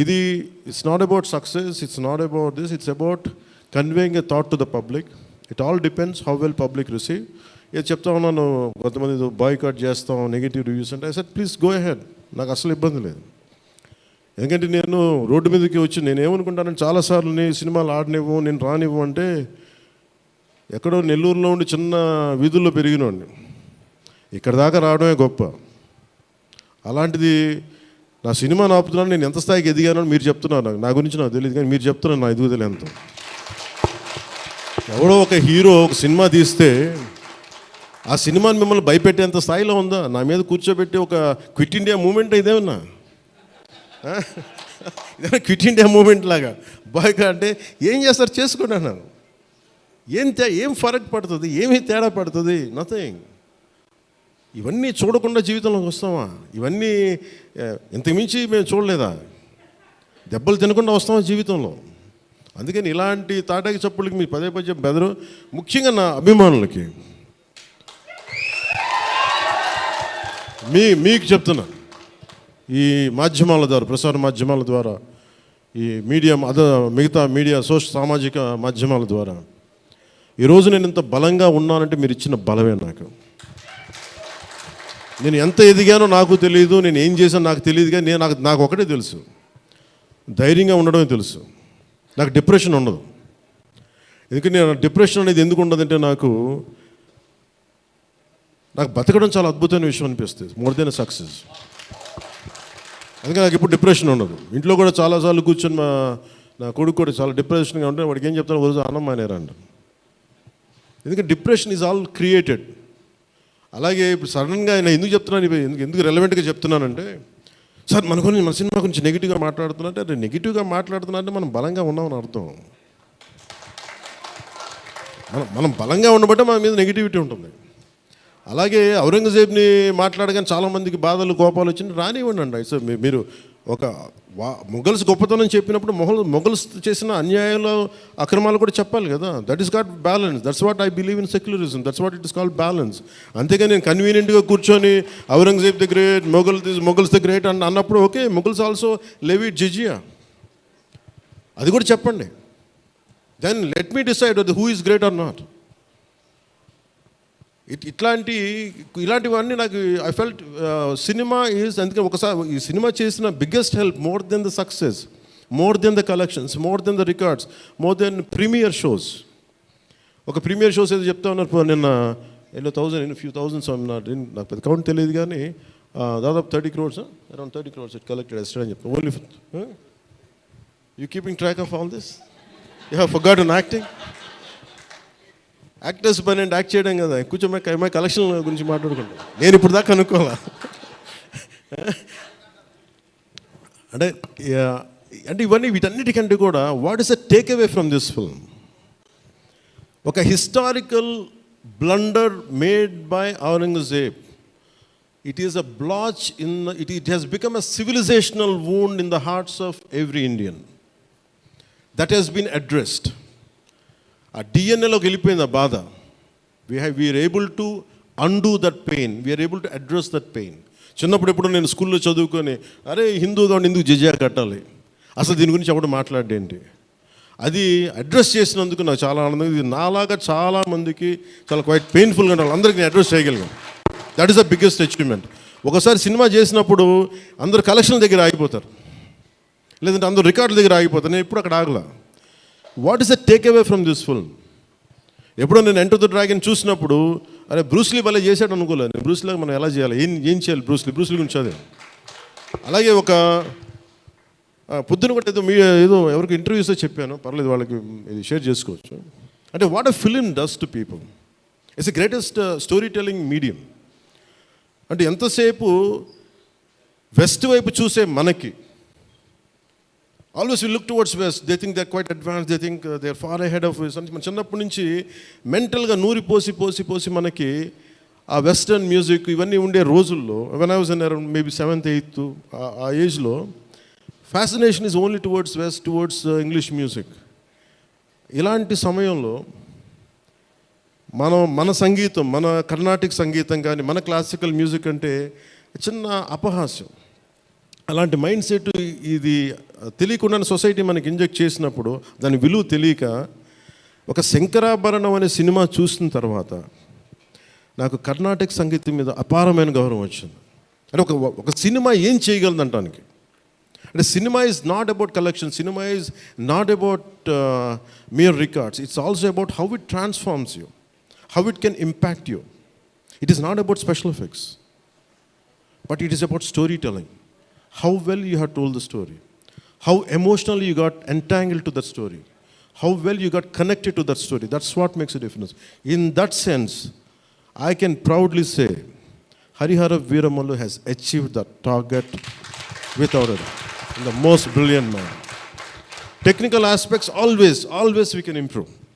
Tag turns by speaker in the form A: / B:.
A: ఇది it's not about success, it's not about this, it's about conveying a thought to the public. It all depends how well public receive. ఏది చెప్తా ఉన్నాను, కొంతమంది boycott చేస్తాం, negative reviews అంటే I said please go ahead, నాకు అసలు ఇబ్బంది లేదు. ఎందుకంటే నేను రోడ్డు మీదకి వచ్చి నేను ఏమనుకుంటానంటే చాలాసార్లు నీ సినిమాలు ఆడనివ్వు, నేను రానివ్వు అంటే ఎక్కడో నెల్లూరులో ఉండి చిన్న వీధుల్లో పెరిగినోడిని, ఇక్కడ దాకా రావడమే గొప్ప. అలాంటిది నా సినిమాని ఆపుతున్నాను, నేను ఎంత స్థాయికి ఎదిగానో మీరు చెప్తున్నారు. నా గురించి నాకు తెలియదు, కానీ మీరు చెప్తున్నారు నా ఎదుగుదల ఎంత. ఎవడో ఒక హీరో ఒక సినిమా తీస్తే ఆ సినిమాని మిమ్మల్ని భయపెట్టేంత స్థాయిలో ఉందా? నా మీద కూర్చోబెట్టి ఒక క్విట్ ఇండియా మూమెంట్ ఇదేమన్నా, ఇదేమన్నా క్విట్ ఇండియా మూమెంట్ లాగా బాయ్కా అంటే ఏం చేస్తారు చేసుకోండి అన్నాను. ఏం ఫరక్ పడుతుంది, ఏమి తేడా పడుతుంది? నథింగ్. ఇవన్నీ చూడకుండా జీవితంలోకి వస్తామా? ఇవన్నీ ఇంతకుమించి మేము చూడలేదా? దెబ్బలు తినకుండా వస్తామా జీవితంలో? అందుకని ఇలాంటి తాటాకి చప్పుళ్ళకి మీ పదే పదే బెదరు. ముఖ్యంగా నా అభిమానులకి మీకు చెప్తున్నా, ఈ మాధ్యమాల ద్వారా, ప్రసార మాధ్యమాల ద్వారా, ఈ మీడియా మిగతా మీడియా సామాజిక మాధ్యమాల ద్వారా ఈరోజు నేను ఇంత బలంగా ఉన్నానంటే మీరు ఇచ్చిన బలమే. నేను ఎంత ఎదిగానో నాకు తెలియదు, నేను ఏం చేశానో నాకు తెలియదు, కానీ నాకు ఒకటే తెలుసు, ధైర్యంగా ఉండడమే తెలుసు. నాకు డిప్రెషన్ ఉండదు. ఎందుకంటే నేను డిప్రెషన్ అనేది ఎందుకు ఉండదంటే నాకు బతకడం చాలా అద్భుతమైన విషయం అనిపిస్తుంది, మోర్ దెన్ సక్సెస్. అందుకే నాకు ఇప్పుడు డిప్రెషన్ ఉండదు. ఇంట్లో కూడా చాలాసార్లు కూర్చొని నా కొడుకు కూడా చాలా డిప్రెషన్గా ఉంటే వాడికి ఏం చెప్తాను, రోజు అన్నం మానేరంట. ఎందుకంటే డిప్రెషన్ ఈజ్ ఆల్ క్రియేటెడ్. అలాగే ఇప్పుడు సడన్గా ఆయన ఎందుకు చెప్తున్నాను, ఎందుకు రెలవెంట్గా చెప్తున్నానంటే, సార్ మన సినిమా గురించి నెగిటివ్గా మాట్లాడుతున్నట్టే, అదే నెగిటివ్గా మాట్లాడుతున్నట్టే మనం బలంగా ఉన్నామని అర్థం. మనం బలంగా ఉండబట్టే మన మీద నెగిటివిటీ ఉంటుంది. అలాగే ఔరంగజేబ్ని మాట్లాడగానే చాలామందికి బాధలు కోపాలు వచ్చింది, రానివ్వండి అండి. సో మీరు ఒక మొఘల్స్ గొప్పతనం చెప్పినప్పుడు మొఘల్స్ చేసిన అన్యాయాలు అక్రమాలు కూడా చెప్పాలి కదా. That is got balance. That's what I believe in secularism. That's what it is called balance. అంతేగాని నేను కన్వీనియంట్గా కూర్చొని Aurangzeb the great, Mughals the great అన్నప్పుడు okay, Mughals also levied jizya, అది కూడా చెప్పండి. Then let me decide who is great or not. ఇలాంటివన్నీ నాకు ఐ ఫెల్ట్ సినిమా ఈజ్. అందుకే ఒకసారి ఈ సినిమా చేసిన biggest help, more than the success, more than the collections, more than the records, more than premier shows. ఒక premier shows ఏదో చెప్తా ఉన్నారు నిన్న, ఫ్యూ థౌజండ్స్, నాకు పెద్ద కౌంట్ తెలియదు, కానీ దాదాపు 30 crores, around 30 crores it collected yesterday అని చెప్తాను. Only you keeping track of all this? You have forgotten acting? Actors పని అంటే యాక్ట్ చేయడం కదా. కూర్చోమై కలెక్షన్ గురించి మాట్లాడుకుంటాం. నేను ఇప్పుడు దాకా అనుకోవాలా అంటే ఇవన్నీ వీటన్నిటికంటే కూడా what is a takeaway from this film? ఒక historical blunder made by Aurangzeb. It is a blotch it has become a civilizational wound in the hearts of every Indian. That has been addressed. ఆ డిఎన్ఏలోకి వెళ్ళిపోయింది ఆ బాధ. We are able to undo that pain, we are able to address that pain. చిన్నప్పుడు ఎప్పుడు నేను స్కూల్లో చదువుకొని, అరే హిందూగా ఉండి ఎందుకు జిజియా కట్టాలి, అసలు దీని గురించి ఎవడు మాట్లాడేంటి, అది అడ్రస్ చేసినందుకు నాకు చాలా ఆనందంగా. ఇది నాలాగా చాలామందికి చాలా క్వైట్ పెయిన్ఫుల్గా ఉండాలి, అందరికీ నేను అడ్రస్ చేయగలిగాను. That is the biggest achievement. ఒకసారి సినిమా చేసినప్పుడు అందరు కలెక్షన్ల దగ్గర ఆగిపోతారు, లేదంటే అందరు రికార్డుల దగ్గర ఆగిపోతారు. నేను ఎప్పుడు అక్కడ ఆగలా. What is the takeaway from this film? ఎప్పుడో నేను ఎంటర్ ద డ్రాగన్ చూసినప్పుడు, అరే బ్రూస్లీ భలే చేశాడు అనుకోలేదు. బ్రూస్లీగా మనం ఎలా చేయాలి, ఏం చేయాలి, బ్రూస్లీ గురించి చదివా. అలాగే ఒక పొద్దున కూడా ఏదో ఎవరికి ఇంటర్వ్యూస్లో చెప్పాను, పర్లేదు వాళ్ళకి ఇది షేర్ చేసుకోవచ్చు. అంటే what a film does to people. It's the greatest story telling medium. అంటే ఎంతసేపు వెస్ట్ వైపు చూసే మనకి, always we look towards west, they think they are quite advance, they think they are far ahead of us. మన చిన్నప్పటి నుంచి మెంటల్గా నూరి పోసి మనకి ఆ వెస్టర్న్ మ్యూజిక్ ఇవన్నీ ఉండే రోజుల్లో, when I was in around maybe 7th 8th ఆ ఏజ్లో, fascination is only towards west, towards English music. ఇలాంటి సమయంలో మన సంగీతం, మన కర్ణాటిక్ సంగీతం కానీ, మన క్లాసికల్ మ్యూజిక్ అంటే చిన్న అపహాస్యం. అలాంటి మైండ్ సెట్ ఇది తెలియకుండా సొసైటీ మనకి ఇంజెక్ట్ చేసినప్పుడు దాని విలువ తెలియక ఒక శంకరాభరణం అనే సినిమా చూసిన తర్వాత నాకు కర్ణాటక సంగీతం మీద అపారమైన గౌరవం వచ్చింది. అంటే ఒక సినిమా ఏం చేయగలదంటానికి. అంటే cinema is not about collection, cinema is not about mere records, it's also about how it transforms you, how it can impact you. It is not about special effects, but it is about story telling. How well you have told the story, how emotionally you got entangled to that story, how well you got connected to that story. That's what makes a difference. In that sense, I can proudly say Harihara Veeramallu has achieved that target without a doubt. In the most brilliant manner. Technical aspects always we can improve.